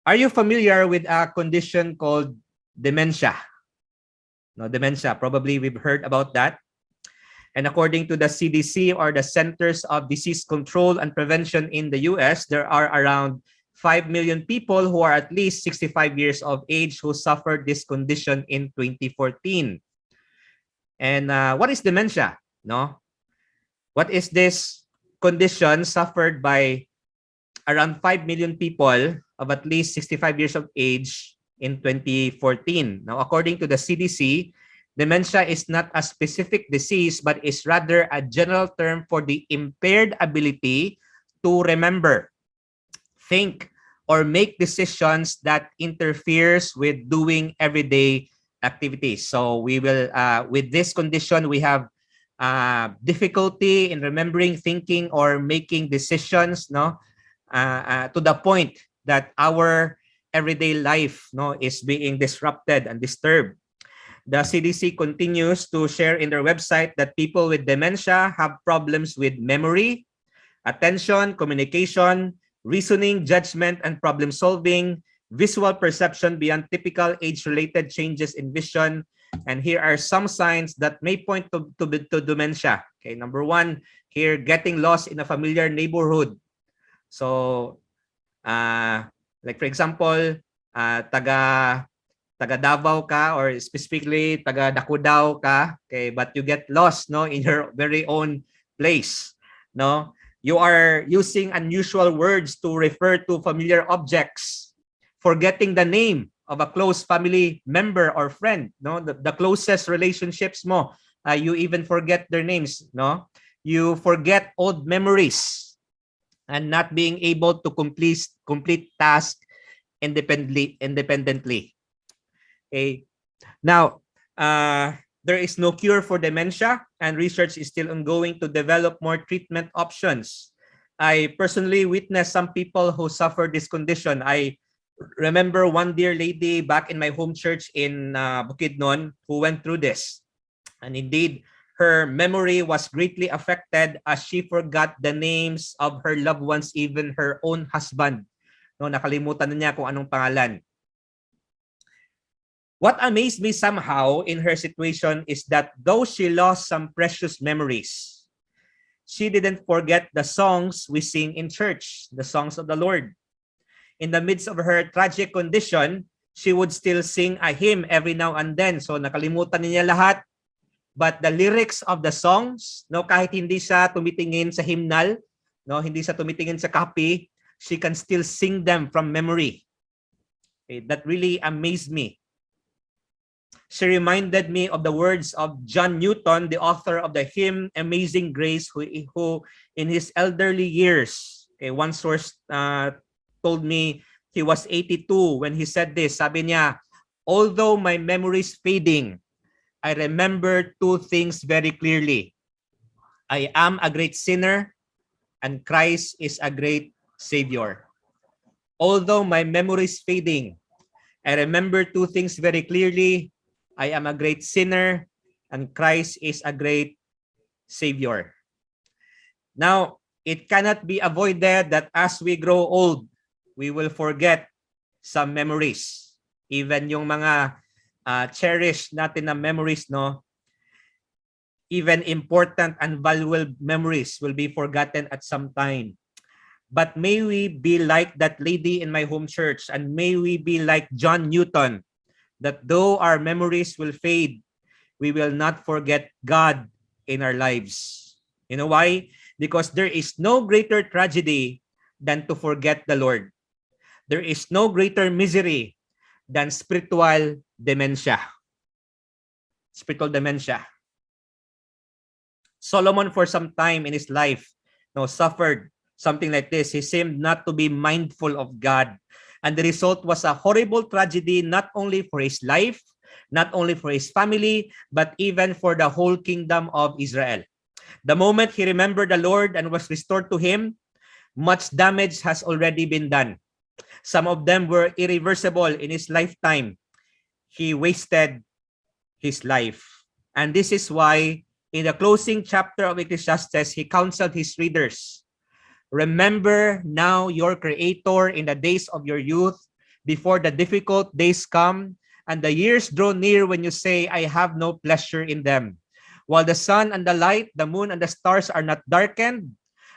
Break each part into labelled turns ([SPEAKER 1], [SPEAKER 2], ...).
[SPEAKER 1] Are you familiar with a condition called dementia? No, dementia. Probably we've heard about that. And according to the CDC, or the Centers of Disease Control and Prevention in the US, there are around 5 million people who are at least 65 years of age who suffered this condition in 2014. And what is dementia? No? What is this condition suffered by around 5 million people of at least 65 years of age in 2014? Now, according to the CDC, dementia is not a specific disease, but is rather a general term for the impaired ability to remember, think, or make decisions that interferes with doing everyday activities. So we will, with this condition, we have difficulty in remembering, thinking, or making decisions, no, to the point that our everyday life, no, is being disrupted and disturbed. The CDC continues to share in their website that people with dementia have problems with memory, attention, communication, reasoning, judgment, and problem solving, visual perception beyond typical age-related changes in vision. And here are some signs that may point to dementia. Okay, number one, here, getting lost in a familiar neighborhood. So, like for example, taga Davao ka, or specifically taga Dakudao ka, okay, but you get lost, no, in your very own place, no. You are using unusual words to refer to familiar objects, forgetting the name of a close family member or friend, no, the closest relationships mo, you even forget their names, no. You forget old memories and not being able to complete tasks independently. Okay. Now, there is no cure for dementia, and research is still ongoing to develop more treatment options. I personally witnessed some people who suffer this condition. I remember one dear lady back in my home church in Bukidnon who went through this. And indeed, her memory was greatly affected as she forgot the names of her loved ones, even her own husband. No, nakalimutan na niya kung anong pangalan. What amazed me somehow in her situation is that though she lost some precious memories, she didn't forget the songs we sing in church, the songs of the Lord. In the midst of her tragic condition, she would still sing a hymn every now and then. So nakalimutan niya lahat. But the lyrics of the songs, no, kahit hindi siya tumitingin sa hymnal, no, hindi siya tumitingin sa copy, she can still sing them from memory. Okay, that really amazed me. She reminded me of the words of John Newton, the author of the hymn Amazing Grace, who in his elderly years, okay, one source told me he was 82 when he said this. Sabi niya, although my memory is fading, I remember two things very clearly. I am a great sinner and Christ is a great Savior. Although my memory is fading, I remember two things very clearly. I am a great sinner and Christ is a great Savior. Now, it cannot be avoided that as we grow old, we will forget some memories. Even yung mga cherished natin na memories, no? Even important and valuable memories will be forgotten at some time. But may we be like that lady in my home church, and may we be like John Newton, that though our memories will fade, we will not forget God in our lives. You know why? Because there is no greater tragedy than to forget the Lord. There is no greater misery than spiritual dementia. Spiritual dementia. Solomon, for some time in his life, suffered something like this. He seemed not to be mindful of God. And the result was a horrible tragedy, not only for his life, not only for his family, but even for the whole kingdom of Israel. The moment he remembered the Lord and was restored to him, much damage has already been done. Some of them were irreversible in his lifetime. He wasted his life. And this is why in the closing chapter of Ecclesiastes, he counseled his readers, remember now your Creator in the days of your youth, before the difficult days come and the years draw near when you say, I have no pleasure in them. While the sun and the light, the moon and the stars are not darkened,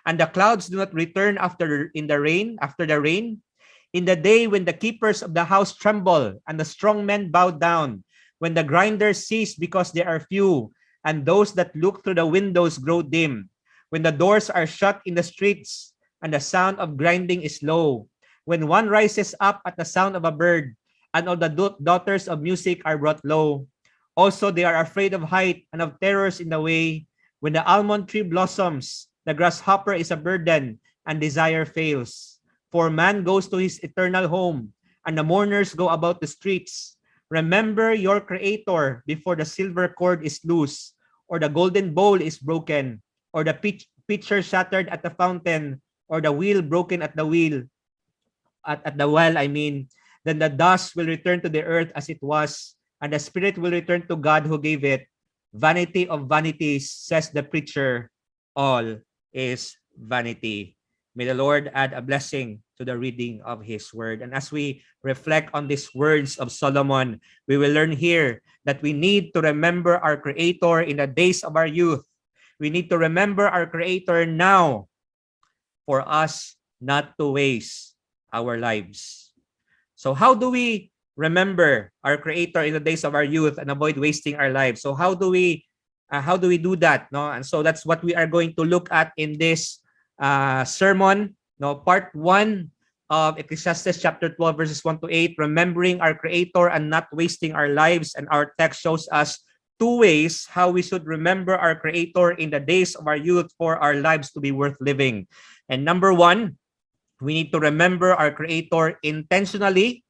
[SPEAKER 1] and the clouds do not return after the rain, in the day when the keepers of the house tremble and the strong men bow down, when the grinders cease because they are few, and those that look through the windows grow dim, when the doors are shut in the streets, and the sound of grinding is low, when one rises up at the sound of a bird, and all the daughters of music are brought low. Also, they are afraid of height and of terrors in the way. When the almond tree blossoms, the grasshopper is a burden, and desire fails. For man goes to his eternal home, and the mourners go about the streets. Remember your Creator before the silver cord is loose, or the golden bowl is broken, or the pitcher shattered at the fountain, or the wheel broken at the at the well, I mean. Then the dust will return to the earth as it was, and the spirit will return to God who gave it. Vanity of vanities, says the preacher, all is vanity. May the Lord add a blessing to the reading of his word. And as we reflect on these words of Solomon, we will learn here that we need to remember our Creator in the days of our youth. We need to remember our Creator now for us not to waste our lives. So how do we remember our Creator in the days of our youth and avoid wasting our lives? So how do we do that? No, and so that's what we are going to look at in this sermon. No, part 1 of Ecclesiastes chapter 12 verses 1 to 8. Remembering our Creator and not wasting our lives. And our text shows us 2 ways how we should remember our Creator in the days of our youth for our lives to be worth living. And number 1, we need to remember our Creator intentionally.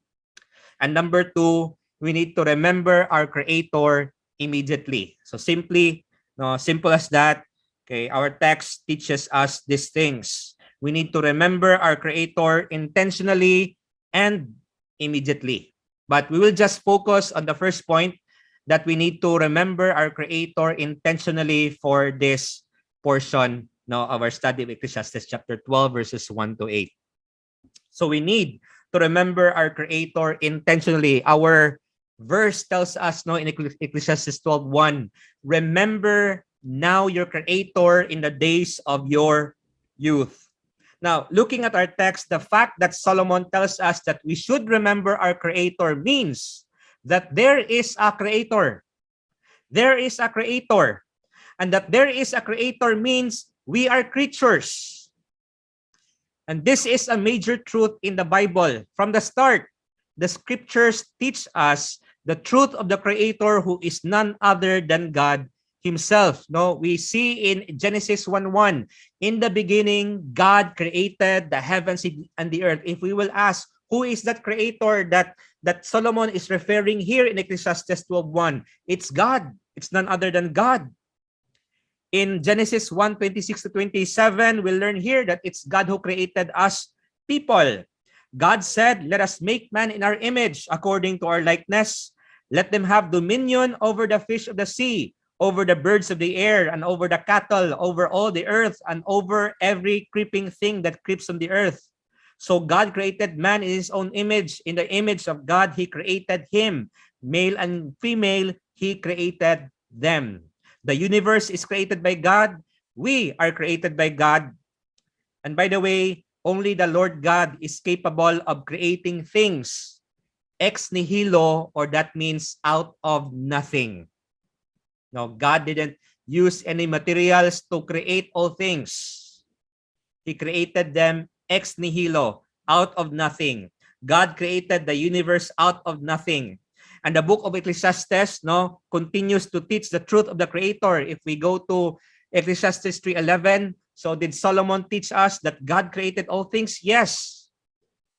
[SPEAKER 1] And number 2, we need to remember our Creator immediately. So simply, no, simple as that. Okay, our text teaches us these things. We need to remember our Creator intentionally and immediately. But we will just focus on the first point, that we need to remember our Creator intentionally for this portion, no, of our study of Ecclesiastes chapter 12 verses 1 to 8. So we need to remember our Creator intentionally. Our verse tells us, no, in Ecclesiastes 12:1, remember now your Creator in the days of your youth. Now, looking at our text, the fact that Solomon tells us that we should remember our Creator means that there is a Creator. There is a Creator. And that there is a Creator means we are creatures. And this is a major truth in the Bible. From the start, the scriptures teach us the truth of the Creator, who is none other than God himself. No, we see in Genesis 1:1, in the beginning, God created the heavens and the earth. If we will ask, who is that Creator that Solomon is referring here in Ecclesiastes 12:1? It's God. It's none other than God. In Genesis 1:26 to 27, we'll learn here that it's God who created us people. God said, let us make man in our image, according to our likeness. Let them have dominion over the fish of the sea, over the birds of the air, and over the cattle, over all the earth, and over every creeping thing that creeps on the earth. So God created man in his own image. In the image of God, he created him. Male and female, he created them. The universe is created by God. We are created by God. And by the way, only the Lord God is capable of creating things ex nihilo, or that means out of nothing. No, God didn't use any materials to create all things. He created them ex nihilo, out of nothing. God created the universe out of nothing. And the book of Ecclesiastes, no, continues to teach the truth of the Creator. If we go to Ecclesiastes 3:11, so did Solomon teach us that God created all things? Yes.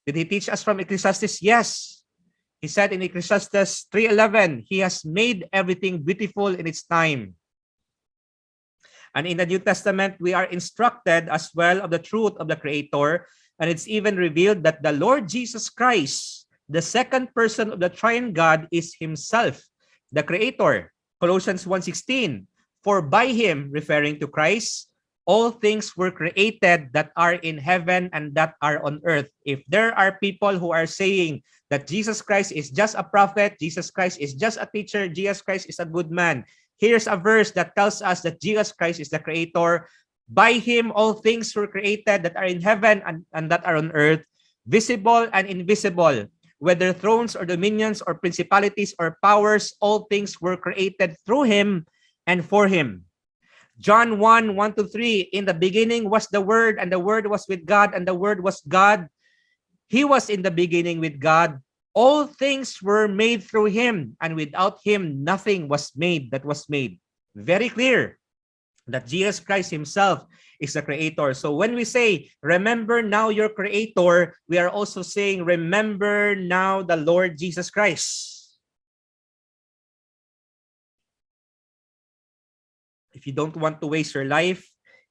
[SPEAKER 1] Did he teach us from Ecclesiastes? Yes. He said in Ecclesiastes 3:11, he has made everything beautiful in its time. And in the New Testament, we are instructed as well of the truth of the Creator. And it's even revealed that the Lord Jesus Christ, the second person of the triune God, is himself the Creator. Colossians 1:16, for by him, referring to Christ, all things were created that are in heaven and that are on earth. If there are people who are saying that Jesus Christ is just a prophet, Jesus Christ is just a teacher, Jesus Christ is a good man. Here's a verse that tells us that Jesus Christ is the creator. By him all things were created that are in heaven and that are on earth, visible and invisible, whether thrones or dominions or principalities or powers, all things were created through him and for him. John 1:1 to 3, in the beginning was the Word, and the Word was with God, and the Word was God. He was in the beginning with God. All things were made through him, and without him nothing was made that was made. Very clear that Jesus Christ himself is the creator. So when we say, remember now your creator, we are also saying, remember now the Lord Jesus Christ. If you don't want to waste your life,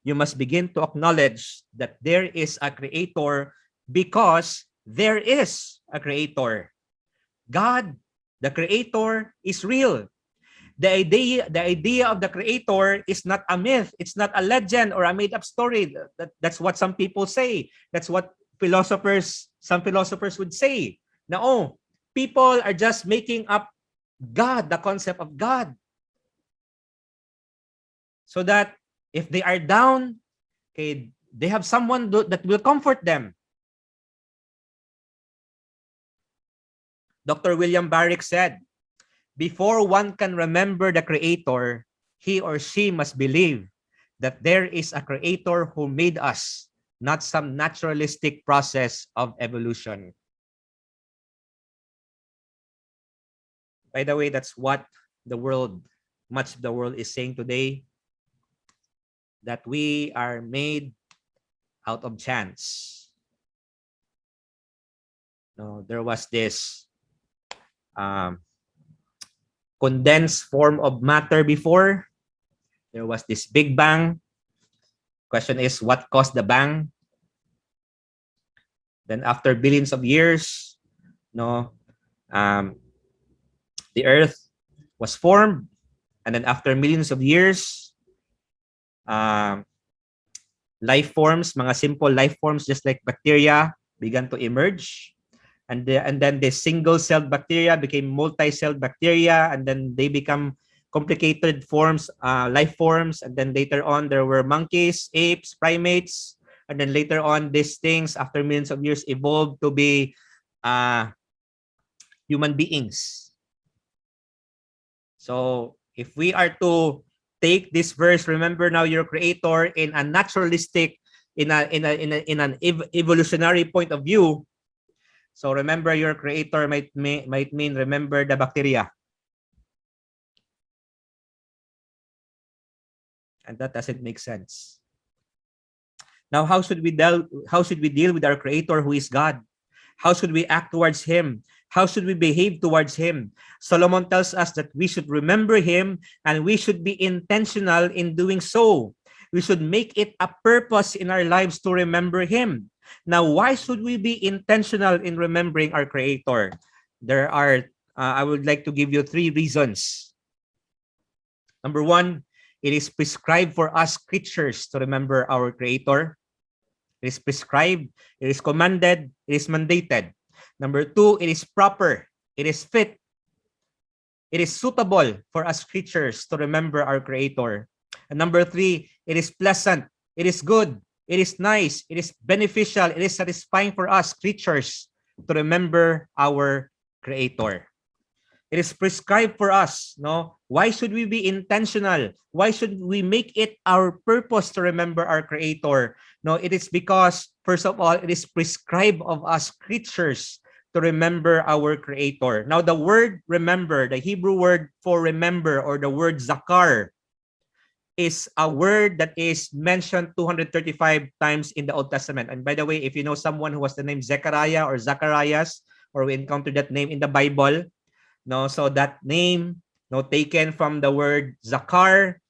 [SPEAKER 1] you must begin to acknowledge that there is a creator because there is a creator. God, the creator, is real. The idea of the creator is not a myth. It's not a legend or a made-up story. That's what some people say. That's what some philosophers would say. No, people are just making up God, the concept of God. So that if they are down, okay, they have someone that will comfort them. Dr. William Barrick said, before one can remember the creator, he or she must believe that there is a creator who made us, not some naturalistic process of evolution. By the way, that's what much of the world is saying today, that we are made out of chance. No, there was this condensed form of matter before. There was this Big Bang. Question is, what caused the bang? Then after billions of years, the Earth was formed, and then after millions of years, life forms, mga simple life forms just like bacteria began to emerge. And then the single-celled bacteria became multi-celled bacteria, and then they become complicated forms, life forms, and then later on there were monkeys, apes, primates, and then later on these things after millions of years evolved to be human beings. So if we are to take this verse, remember now your creator, in a naturalistic, in an evolutionary point of view, so remember your creator might mean remember the bacteria. And that doesn't make sense. Now, how should we deal with our creator who is God? How should we act towards him? How should we behave towards him? Solomon tells us that we should remember him and we should be intentional in doing so. We should make it a purpose in our lives to remember him. Now, why should we be intentional in remembering our creator? There are, I would like to give you 3 reasons. Number 1, it is prescribed for us creatures to remember our creator. It is prescribed, it is commanded, it is mandated. Number 2, it is proper, it is fit, it is suitable for us creatures to remember our creator. And number 3, it is pleasant, it is good, it is nice, it is beneficial, it is satisfying for us creatures to remember our creator. It is prescribed for us, no? Why should we be intentional? Why should we make it our purpose to remember our creator? No, it is because, first of all, it is prescribed of us creatures to remember our creator. Now, the word remember, the Hebrew word for remember, or the word zakar, is a word that is mentioned 235 times in the Old Testament. And by the way, if you know someone who has the name Zechariah or Zacharias, or we encounter that name in the Bible, no, so that name, no, taken from the word zakar.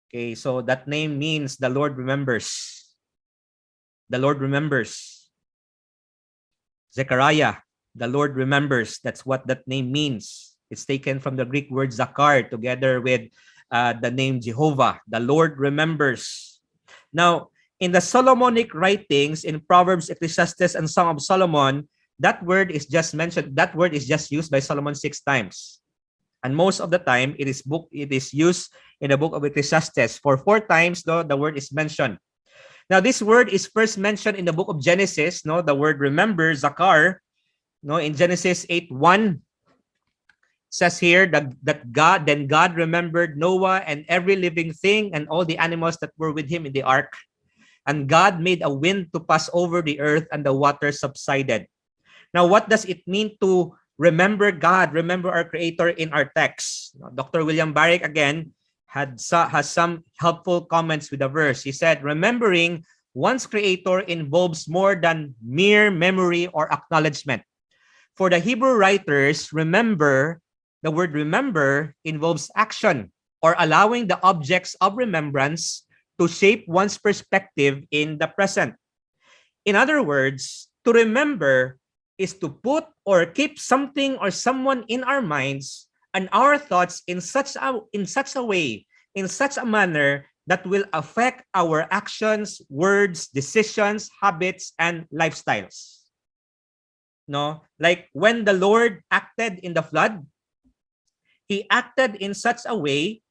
[SPEAKER 1] Okay, so that name means the Lord remembers. The Lord remembers. Zechariah, the Lord remembers. That's what that name means. It's taken from the Greek word zakar together with the name Jehovah. The Lord remembers. Now, in the Solomonic writings, in Proverbs, Ecclesiastes, and Song of Solomon, that word is just mentioned, that word is just used by Solomon 6 times. And most of the time, it is used in the book of Ecclesiastes. For 4 times, though, the word is mentioned. Now, this word is first mentioned in the book of Genesis. No, the word remember, zakar. No, in Genesis 8:1 says here that God remembered Noah and every living thing and all the animals that were with him in the ark. And God made a wind to pass over the earth, and the water subsided. Now, what does it mean to remember God, remember our Creator in our text? Dr. William Barrick again has some helpful comments with the verse. He said, remembering one's Creator involves more than mere memory or acknowledgement. For the Hebrew writers, remember, the word remember involves action or allowing the objects of remembrance to shape one's perspective in the present. In other words, to remember is to put or keep something or someone in our minds and our thoughts in such a way, in such a manner that will affect our actions, words, decisions, habits, and lifestyles. No, like when the Lord acted in the flood, he acted in such a way,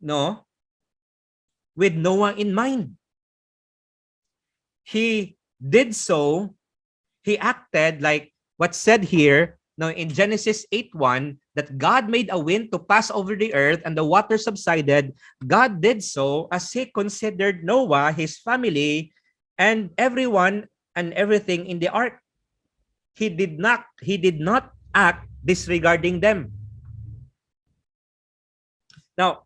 [SPEAKER 1] no, with Noah in mind. He did so, he acted like what's said here, no, in Genesis 8:1, that God made a wind to pass over the earth and the water subsided. God did so as he considered Noah, his family, and everyone and everything in the ark. He did not act disregarding them. Now,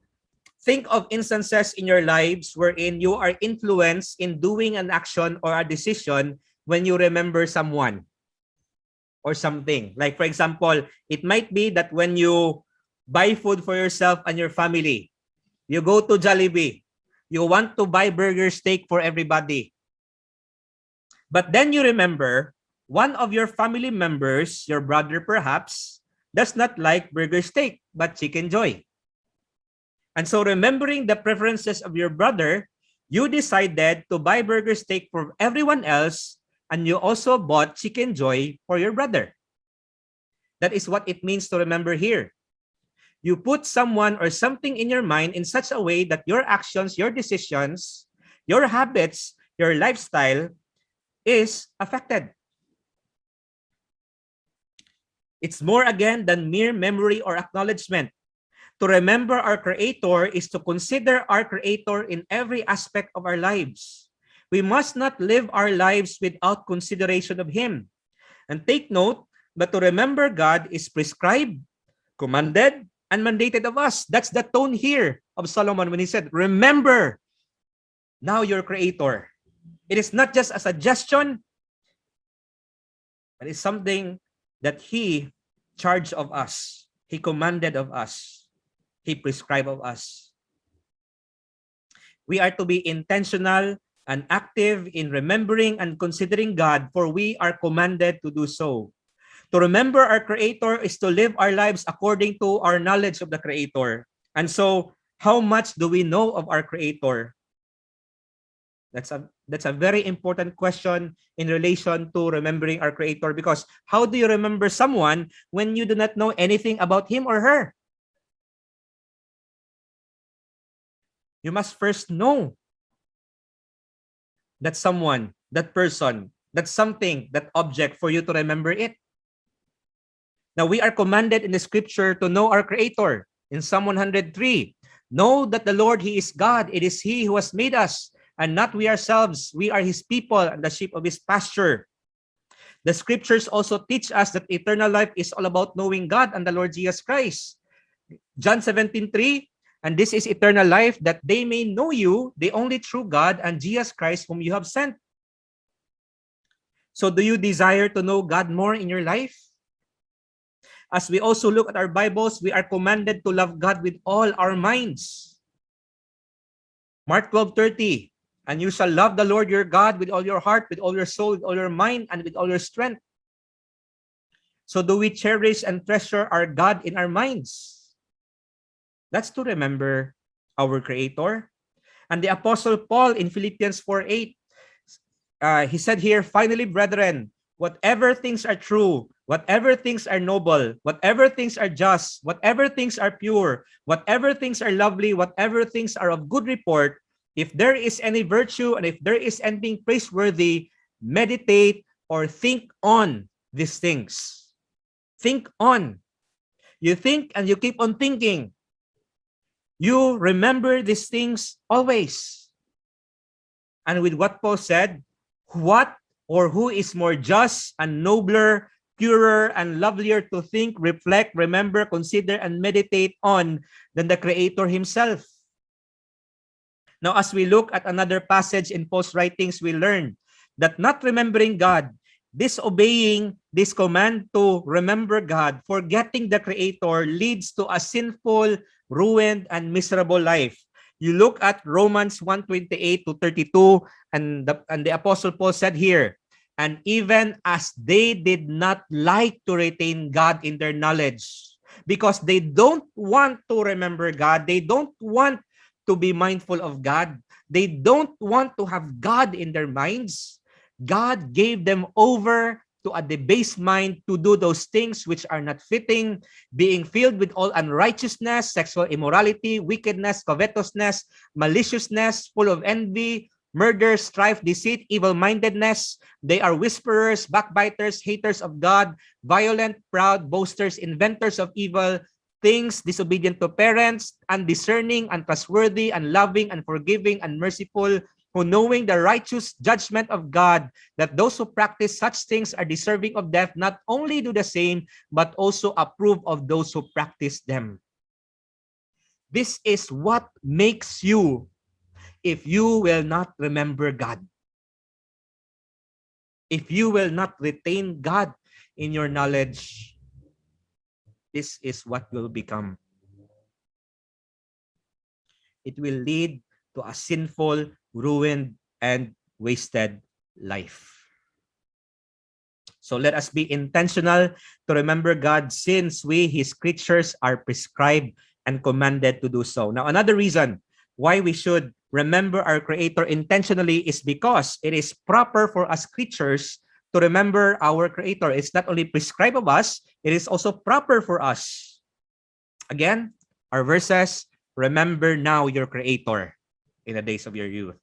[SPEAKER 1] think of instances in your lives wherein you are influenced in doing an action or a decision when you remember someone or something. Like, for example, it might be that when you buy food for yourself and your family, you go to Jollibee, you want to buy burger steak for everybody. But then you remember one of your family members, your brother perhaps, does not like burger steak, but Chicken Joy. And so remembering the preferences of your brother, you decided to buy burger steak for everyone else, and you also bought Chicken Joy for your brother. That is what it means to remember here. You put someone or something in your mind in such a way that your actions, your decisions, your habits, your lifestyle is affected. It's more again than mere memory or acknowledgement. To remember our Creator is to consider our Creator in every aspect of our lives. We must not live our lives without consideration of Him. And take note that to remember God is prescribed, commanded, and mandated of us. That's the tone here of Solomon when he said, remember now your Creator. It is not just a suggestion, but it's something that He charged of us. He commanded of us. He prescribed of us. We are to be intentional and active in remembering and considering God, for we are commanded to do so. To remember our Creator is to live our lives according to our knowledge of the Creator. And so, how much do we know of our Creator? That's a very important question in relation to remembering our Creator, because how do you remember someone when you do not know anything about him or her? You must first know that someone, that person, that something, that object for you to remember it. Now, we are commanded in the scripture to know our Creator. In Psalm 103, know that the Lord, He is God. It is He who has made us, and not we ourselves. We are His people and the sheep of His pasture. The scriptures also teach us that eternal life is all about knowing God and the Lord Jesus Christ. John 17:3, and this is eternal life, that they may know you, the only true God, and Jesus Christ whom you have sent. So do you desire to know God more in your life? As we also look at our Bibles, we are commanded to love God with all our minds. Mark 12:30, and you shall love the Lord your God with all your heart, with all your soul, with all your mind, and with all your strength. So do we cherish and treasure our God in our minds? That's to remember our Creator. And the Apostle Paul in Philippians 4:8, he said here, finally, brethren, whatever things are true, whatever things are noble, whatever things are just, whatever things are pure, whatever things are lovely, whatever things are of good report, if there is any virtue and if there is anything praiseworthy, meditate or think on these things. Think on. You think and you keep on thinking. You remember these things always. And with what Paul said, what or who is more just and nobler, purer and lovelier to think, reflect, remember, consider, and meditate on than the Creator himself? Now, as we look at another passage in Paul's writings, we learn that not remembering God, disobeying this command to remember God, forgetting the Creator, leads to a sinful, ruined, and miserable life. You look at Romans 1:28 to 32, and the Apostle Paul said here, and even as they did not like to retain God in their knowledge, because they don't want to remember God, they don't want to be mindful of God, they don't want to have God in their minds, God gave them over to a debased mind to do those things which are not fitting, being filled with all unrighteousness, sexual immorality, wickedness, covetousness, maliciousness, full of envy, murder, strife, deceit, evil-mindedness. They are whisperers, backbiters, haters of God, violent, proud, boasters, inventors of evil things, disobedient to parents, undiscerning, untrustworthy, unloving, unforgiving, unmerciful, who knowing the righteous judgment of God, that those who practice such things are deserving of death, not only do the same, but also approve of those who practice them. This is what makes you if you will not remember God. If you will not retain God in your knowledge, this is what will become. It will lead to a sinful, ruined, and wasted life. So let us be intentional to remember God, since we, his creatures, are prescribed and commanded to do so. Now, another reason why we should remember our Creator intentionally is because it is proper for us creatures to remember our Creator. It's not only prescribed of us, it is also proper for us. Again, our verses, remember now your Creator in the days of your youth.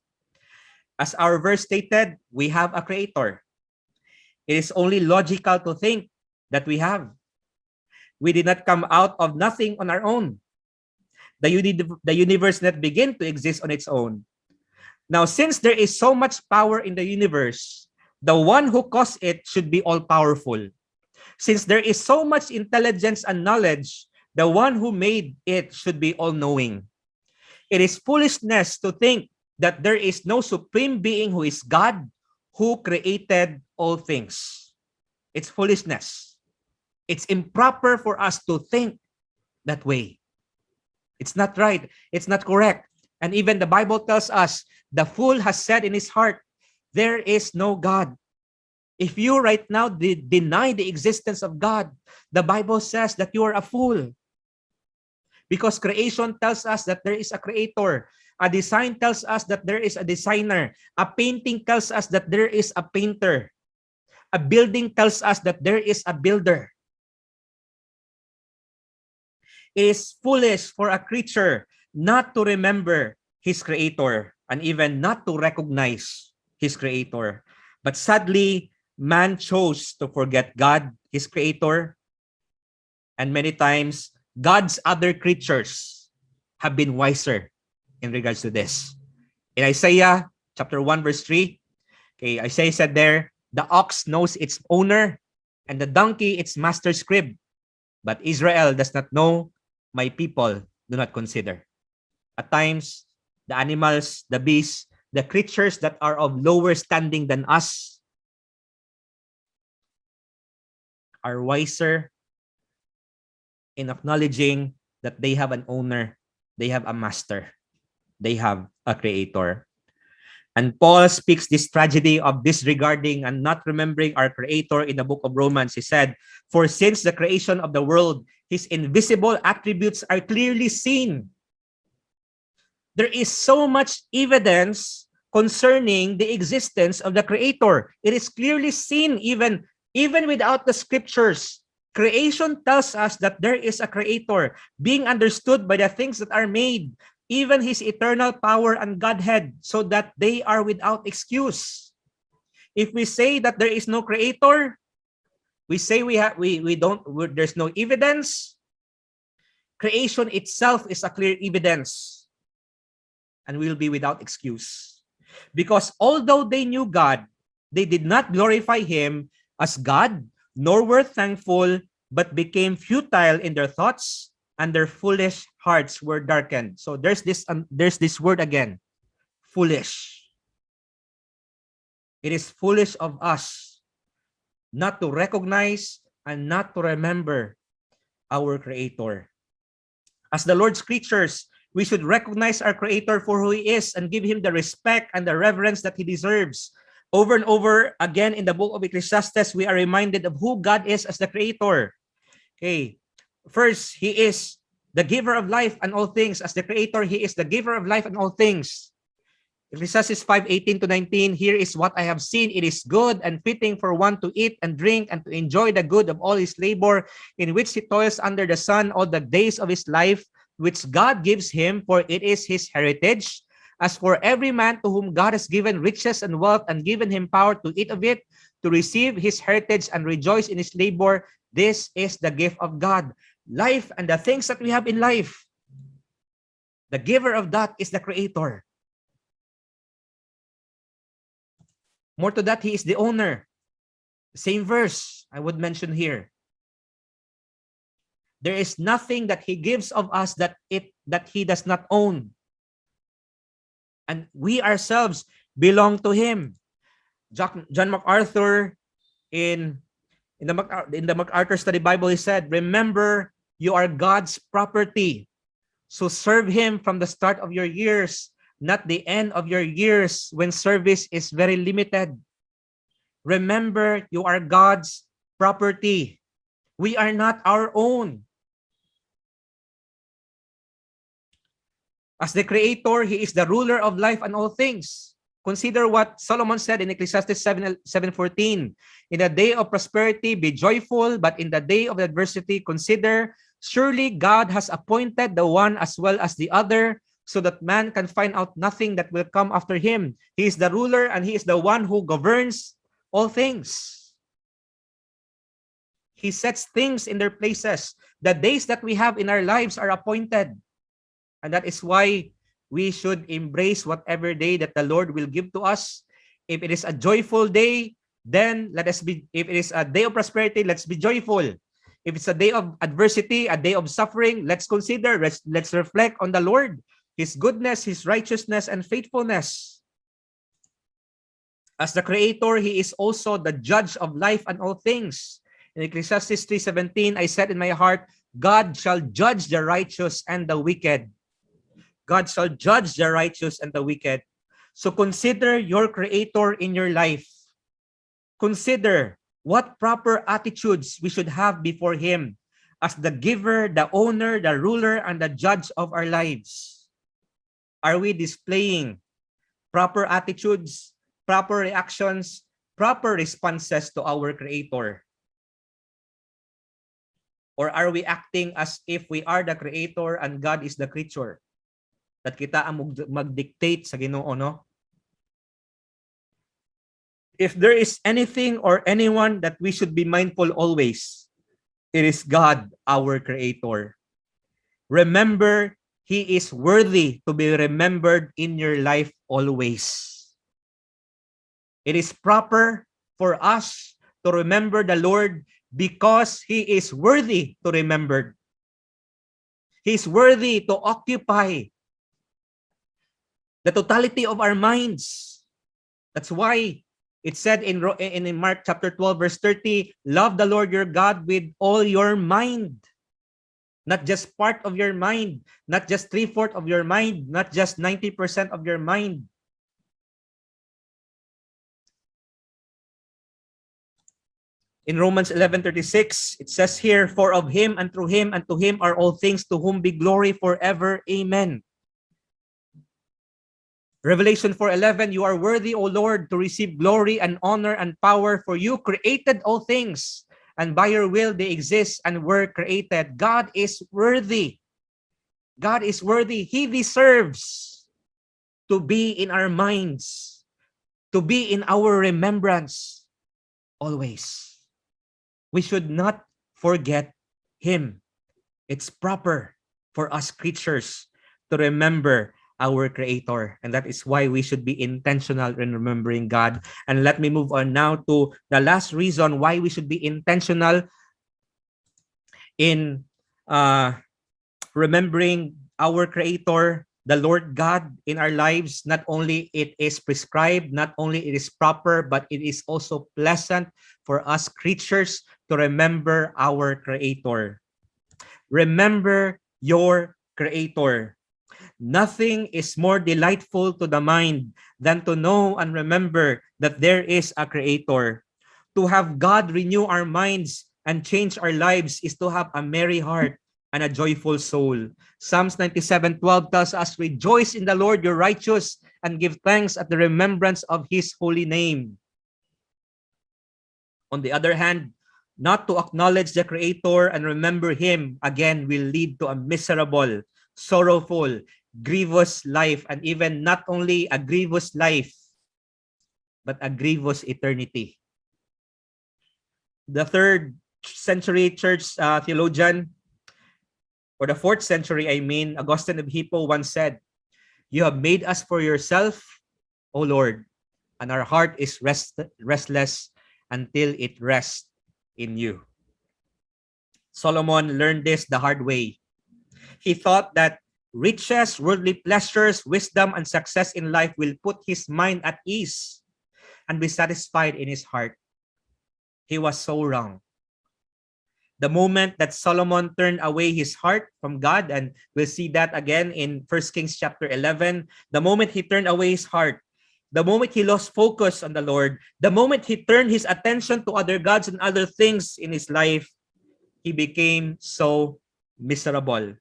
[SPEAKER 1] As our verse stated, we have a Creator. It is only logical to think that we have. We did not come out of nothing on our own. The universe did not begin to exist on its own. Now, since there is so much power in the universe, the one who caused it should be all-powerful. Since there is so much intelligence and knowledge, the one who made it should be all-knowing. It is foolishness to think that there is no supreme being who is God, who created all things. It's foolishness. It's improper for us to think that way. It's not right. It's not correct. And even the Bible tells us, the fool has said in his heart, there is no God. If you right now deny the existence of God, the Bible says that you are a fool. Because creation tells us that there is a creator. A design tells us that there is a designer. A painting tells us that there is a painter. A building tells us that there is a builder. It is foolish for a creature not to remember his creator and even not to recognize his creator. But sadly, man chose to forget God, his creator, and many times God's other creatures have been wiser in regards to this. In Isaiah chapter 1 verse 3, okay, Isaiah said there, the ox knows its owner and the donkey its master's crib, but Israel does not know, my people do not consider. At times, the animals, the beasts, the creatures that are of lower standing than us are wiser in acknowledging that they have an owner, they have a master, they have a creator. And Paul speaks this tragedy of disregarding and not remembering our creator in the book of Romans. He said, for since the creation of the world, his invisible attributes are clearly seen. There is so much evidence concerning the existence of the Creator. It is clearly seen even without the scriptures. Creation tells us that there is a Creator, being understood by the things that are made, even His eternal power and Godhead, so that they are without excuse. If we say that there is no Creator, we say there's no evidence. Creation itself is a clear evidence, and will be without excuse. Because although they knew God, they did not glorify Him as God, nor were thankful, but became futile in their thoughts, and their foolish hearts were darkened. So there's this word again, foolish. It is foolish of us not to recognize and not to remember our Creator. As the Lord's creatures, we should recognize our Creator for who He is and give Him the respect and the reverence that He deserves. Over and over again in the book of Ecclesiastes, we are reminded of who God is as the Creator. Okay, first, He is the giver of life and all things. As the Creator, He is the giver of life and all things. Ecclesiastes 5:18-19, here is what I have seen. It is good and fitting for one to eat and drink and to enjoy the good of all his labor, in which he toils under the sun all the days of his life, which God gives him, for it is his heritage. As for every man to whom God has given riches and wealth and given him power to eat of it, to receive his heritage and rejoice in his labor, this is the gift of God. Life and the things that we have in life, the giver of that is the Creator. More to that, He is the owner. Same verse I would mention here. There is nothing that He gives of us that He does not own. And we ourselves belong to Him. John MacArthur in the MacArthur Study Bible, he said, "Remember, you are God's property. So serve Him from the start of your years, not the end of your years when service is very limited. Remember, you are God's property. We are not our own. As the Creator, He is the ruler of life and all things." Consider what Solomon said in Ecclesiastes 7:14. "In the day of prosperity, be joyful, but in the day of adversity, consider, surely God has appointed the one as well as the other, so that man can find out nothing that will come after him. He is the ruler and He is the one who governs all things." He sets things in their places. The days that we have in our lives are appointed. And that is why we should embrace whatever day that the Lord will give to us. If it is a joyful day, then if it is a day of prosperity, let's be joyful. If it's a day of adversity, a day of suffering, let's consider, let's reflect on the Lord, His goodness, His righteousness, and faithfulness. As the Creator, He is also the judge of life and all things. In Ecclesiastes 3:17, I said in my heart, God shall judge the righteous and the wicked. God shall judge the righteous and the wicked. So consider your Creator in your life. Consider what proper attitudes we should have before Him as the giver, the owner, the ruler, and the judge of our lives. Are we displaying proper attitudes, proper reactions, proper responses to our Creator? Or are we acting as if we are the Creator and God is the creature? That kita ang mag-dictate sa Ginoo, no? If there is anything or anyone that we should be mindful always, it is God, our Creator. Remember, He is worthy to be remembered in your life always. It is proper for us to remember the Lord because He is worthy to remember. He is worthy to occupy the totality of our minds. That's why it said in Mark chapter 12, verse 30, love the Lord your God with all your mind. Not just part of your mind, not just 3/4 of your mind, not just 90% of your mind. In Romans 11:36, it says here, for of Him and through Him and to Him are all things, to whom be glory forever. Amen. Revelation 4:11, you are worthy, O Lord, to receive glory and honor and power, for you created all things, and by your will they exist and were created. God is worthy. God is worthy. He deserves to be in our minds, to be in our remembrance always. We should not forget Him. It's proper for us creatures to remember our Creator. And that is why we should be intentional in remembering God. And let me move on now to the last reason why we should be intentional in remembering our Creator, the Lord God, in our lives. Not only it is prescribed, not only it is proper, but it is also pleasant for us creatures to remember our Creator. Remember your Creator. Nothing is more delightful to the mind than to know and remember that there is a Creator. To have God renew our minds and change our lives is to have a merry heart and a joyful soul. Psalms 97:12 tells us, rejoice in the Lord, you're righteous, and give thanks at the remembrance of His holy name. On the other hand, not to acknowledge the Creator and remember Him, again, will lead to a miserable, sorrowful, grievous life, and even not only a grievous life, but a grievous eternity. The 3rd century church theologian, or the 4th century, Augustine of Hippo once said, you have made us for yourself, O Lord, and our heart is restless until it rests in you. Solomon learned this the hard way. He thought that riches, worldly pleasures, wisdom, and success in life will put his mind at ease and be satisfied in his heart. He was so wrong. The moment that Solomon turned away his heart from God, and we'll see that again in 1 Kings chapter 11, the moment he turned away his heart, the moment he lost focus on the Lord, the moment he turned his attention to other gods and other things in his life, he became so miserable.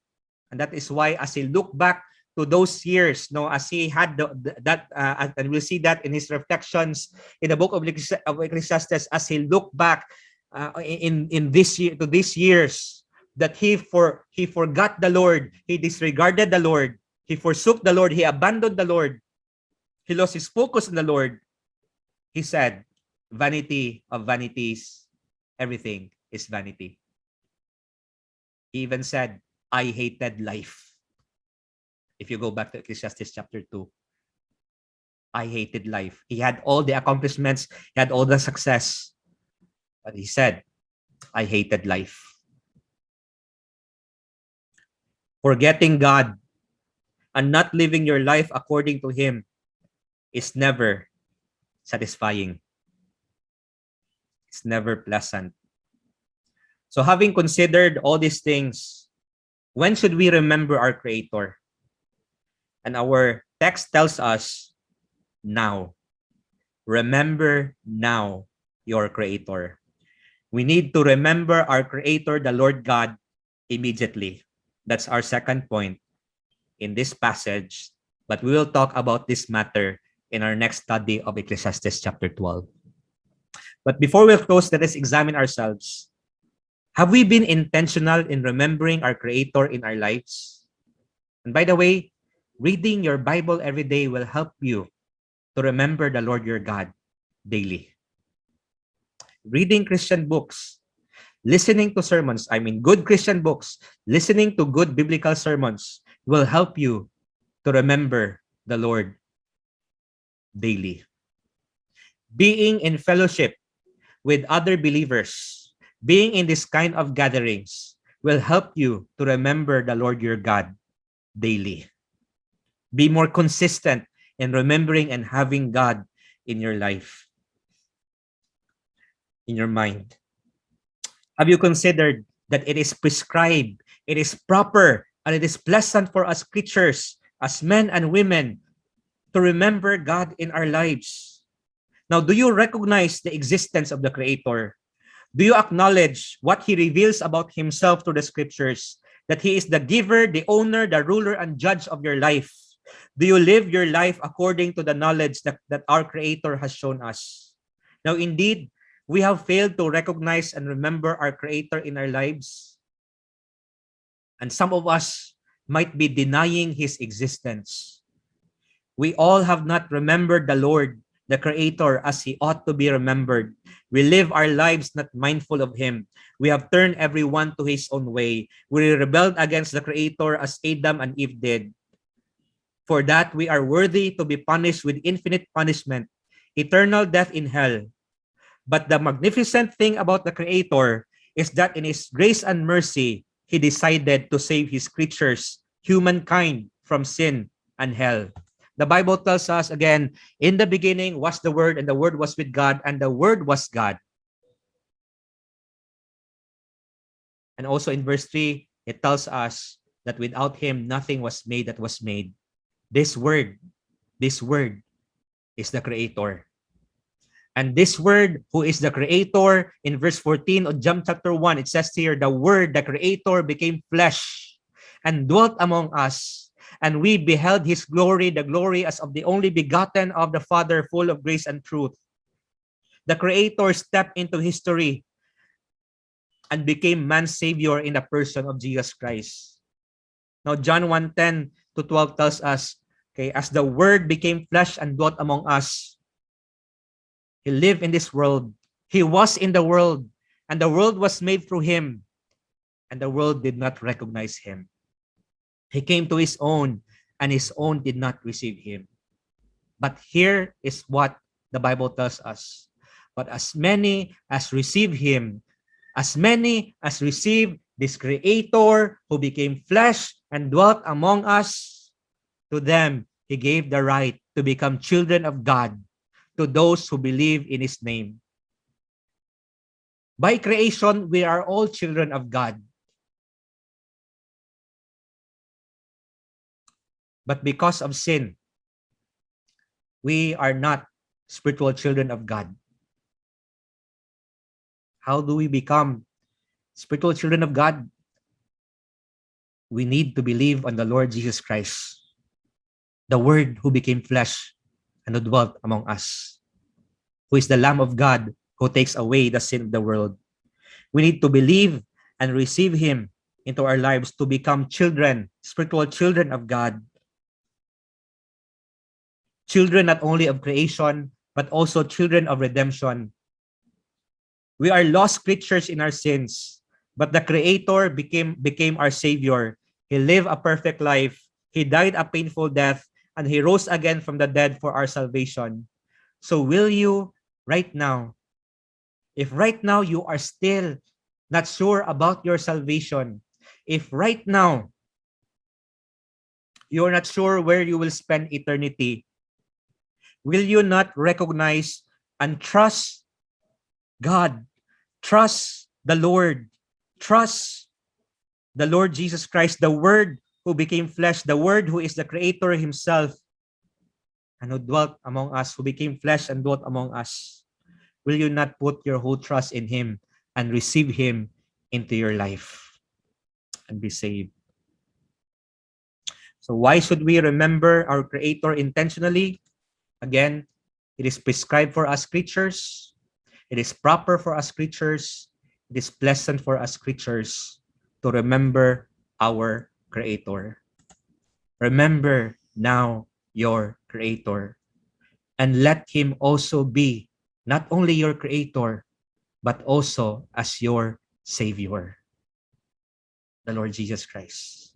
[SPEAKER 1] And that is why, as he looked back to those years, as he had and we'll see that in his reflections in the book of Ecclesiastes, as he looked back in this year to these years, that he forgot the Lord, he disregarded the Lord, he forsook the Lord, he abandoned the Lord, he lost his focus on the Lord. He said, vanity of vanities, everything is vanity. He even said, I hated life. If you go back to Ecclesiastes chapter 2, I hated life. He had all the accomplishments, he had all the success, but he said, I hated life. Forgetting God and not living your life according to Him is never satisfying. It's never pleasant. So having considered all these things, when should we remember our Creator? And our text tells us, now. Remember now your Creator. We need to remember our Creator, the Lord God, immediately. That's our second point in this passage. But we will talk about this matter in our next study of Ecclesiastes chapter 12. But before we close, let us examine ourselves. Have we been intentional in remembering our Creator in our lives? And by the way, reading your Bible every day will help you to remember the Lord your God daily. Reading Christian books, listening to sermons, good Christian books, listening to good biblical sermons will help you to remember the Lord daily. Being in fellowship with other believers, being in this kind of gatherings will help you to remember the Lord your God daily. Be more consistent in remembering and having God in your life, in your mind. Have you considered that it is prescribed, it is proper, and it is pleasant for us creatures, as men and women, to remember God in our lives? Now, do you recognize the existence of the Creator? Do you acknowledge what He reveals about Himself through the Scriptures? That He is the giver, the owner, the ruler, and judge of your life. Do you live your life according to the knowledge that our Creator has shown us? Now, indeed, we have failed to recognize and remember our Creator in our lives. And some of us might be denying His existence. We all have not remembered the Lord, the Creator, as He ought to be remembered. We live our lives not mindful of Him. We have turned everyone to his own way. We rebelled against the Creator as Adam and Eve did. For that, we are worthy to be punished with infinite punishment, eternal death in hell. But the magnificent thing about the Creator is that in His grace and mercy, He decided to save His creatures, humankind, from sin and hell. The Bible tells us again, in the beginning was the Word, and the Word was with God, and the Word was God. And also in verse 3, it tells us that without Him, nothing was made that was made. This word is the Creator. And this Word, who is the Creator, in verse 14 of John chapter 1, it says here, the Word, the Creator, became flesh and dwelt among us. And we beheld His glory, the glory as of the only begotten of the Father, full of grace and truth. The Creator stepped into history and became man's Savior in the person of Jesus Christ. Now, John 1:10 to 12 tells us, okay, as the Word became flesh and dwelt among us, He lived in this world. He was in the world, and the world was made through Him, and the world did not recognize Him. He came to His own, and His own did not receive Him. But here is what the Bible tells us. But as many as receive Him, as many as receive this Creator who became flesh and dwelt among us, to them He gave the right to become children of God, to those who believe in His name. By creation, we are all children of God. But because of sin, we are not spiritual children of God. How do we become spiritual children of God? We need to believe on the Lord Jesus Christ, the Word who became flesh and who dwelt among us, who is the Lamb of God who takes away the sin of the world. We need to believe and receive Him into our lives to become children, spiritual children of God. Children not only of creation, but also children of redemption. We are lost creatures in our sins, but the Creator became our Savior. He lived a perfect life. He died a painful death, and He rose again from the dead for our salvation. So will you right now, if right now you are still not sure about your salvation, if right now you are not sure where you will spend eternity, will you not recognize and trust God, trust the Lord, trust the Lord Jesus Christ, the Word who became flesh, the Word who is the Creator Himself, and who dwelt among us, who became flesh and dwelt among us? Will you not put your whole trust in Him and receive Him into your life and be saved? So why should we remember our Creator intentionally? Again, it is prescribed for us creatures. It is proper for us creatures. It is pleasant for us creatures to remember our Creator. Remember now your Creator, and let Him also be not only your Creator, but also as your Savior, the Lord Jesus Christ.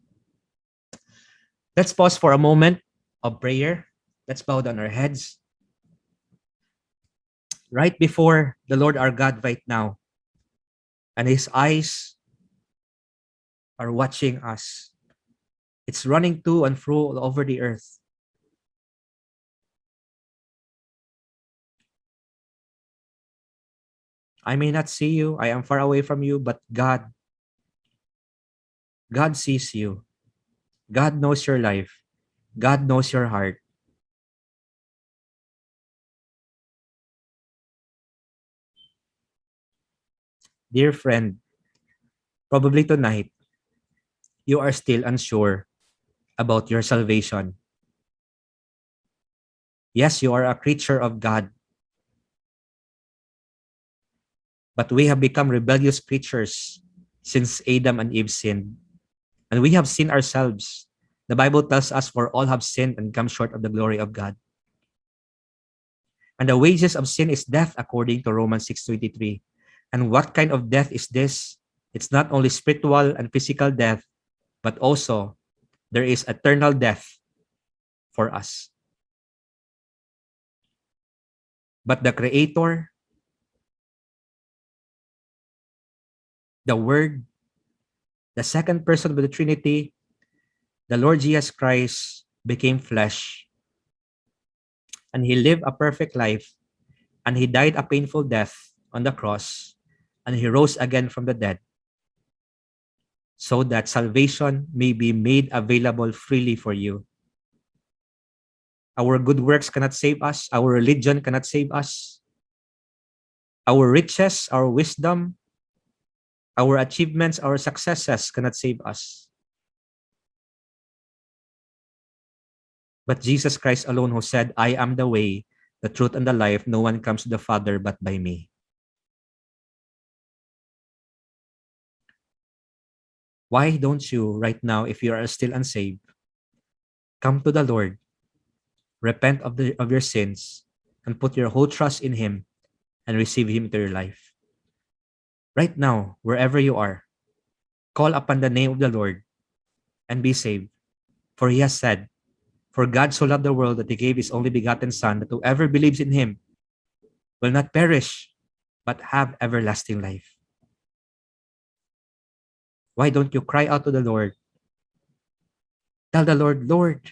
[SPEAKER 1] Let's pause for a moment of prayer. Let's bow down our heads. Right before the Lord our God right now, and His eyes are watching us. It's running to and fro all over the earth. I may not see you, I am far away from you, but God sees you. God knows your life. God knows your heart. Dear friend, probably tonight, you are still unsure about your salvation. Yes, you are a creature of God, but we have become rebellious creatures since Adam and Eve sinned. And we have sinned ourselves. The Bible tells us, for all have sinned and come short of the glory of God. And the wages of sin is death, according to Romans 6:23. And what kind of death is this? It's not only spiritual and physical death, but also there is eternal death for us. But the Creator, the Word, the second person of the Trinity, the Lord Jesus Christ, became flesh. And He lived a perfect life. And He died a painful death on the cross. And He rose again from the dead, so that salvation may be made available freely for you. Our good works cannot save us. Our religion cannot save us. Our riches, our wisdom, our achievements, our successes cannot save us. But Jesus Christ alone, who said, I am the way, the truth, and the life. No one comes to the Father but by me. Why don't you right now, if you are still unsaved, come to the Lord, repent of your sins, and put your whole trust in Him and receive Him into your life? Right now, wherever you are, call upon the name of the Lord and be saved. For He has said, for God so loved the world that He gave His only begotten Son, that whoever believes in Him will not perish, but have everlasting life. Why don't you cry out to the Lord? Tell the Lord, Lord,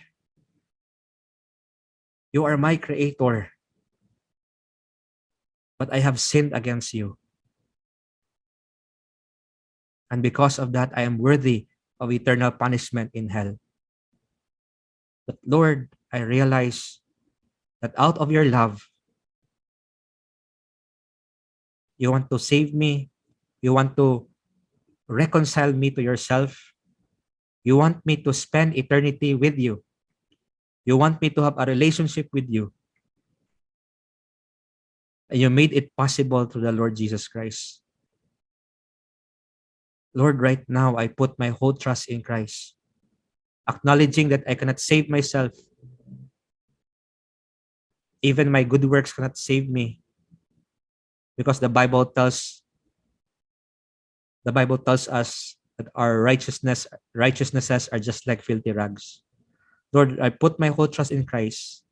[SPEAKER 1] you are my Creator, but I have sinned against you. And because of that, I am worthy of eternal punishment in hell. But Lord, I realize that out of your love, you want to save me. You want to reconcile me to yourself. You want me to spend eternity with you. You want me to have a relationship with you. And you made it possible through the Lord Jesus Christ. Lord, right now, I put my whole trust in Christ, acknowledging that I cannot save myself. Even my good works cannot save me, because the Bible tells us that our righteousnesses are just like filthy rags. Lord, I put my whole trust in Christ.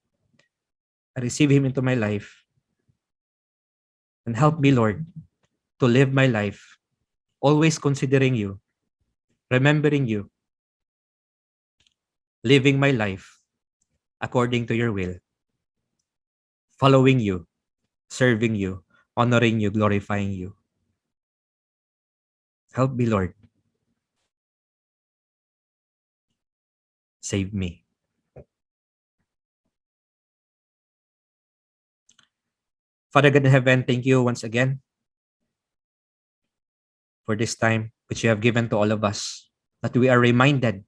[SPEAKER 1] I receive Him into my life. And help me, Lord, to live my life always considering you, remembering you, living my life according to your will, following you, serving you, honoring you, glorifying you. Help me, Lord. Save me. Father God in heaven, thank you once again for this time which you have given to all of us, that we are reminded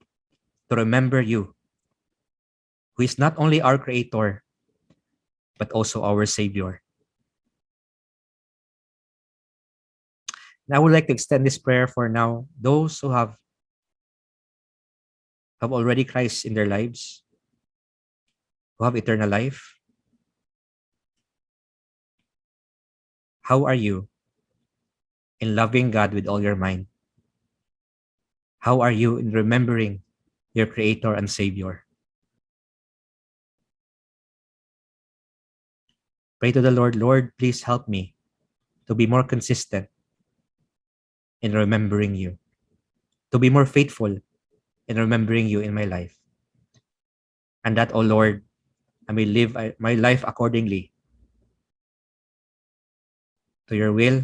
[SPEAKER 1] to remember you, who is not only our Creator, but also our Savior. And I would like to extend this prayer for now, those who have already Christ in their lives, who have eternal life. How are you in loving God with all your mind? How are you in remembering your Creator and Savior? Pray to the Lord, Lord, please help me to be more consistent in remembering you, to be more faithful in remembering you in my life. And that, oh Lord, I may live my life accordingly to your will,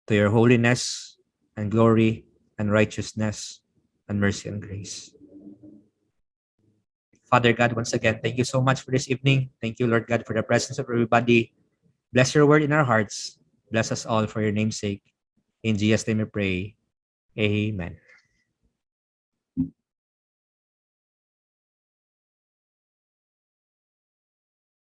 [SPEAKER 1] to your holiness and glory and righteousness and mercy and grace. Father God, once again, thank you so much for this evening. Thank you, Lord God, for the presence of everybody. Bless your word in our hearts. Bless us all for your name's sake. In Jesus' name we pray. Amen.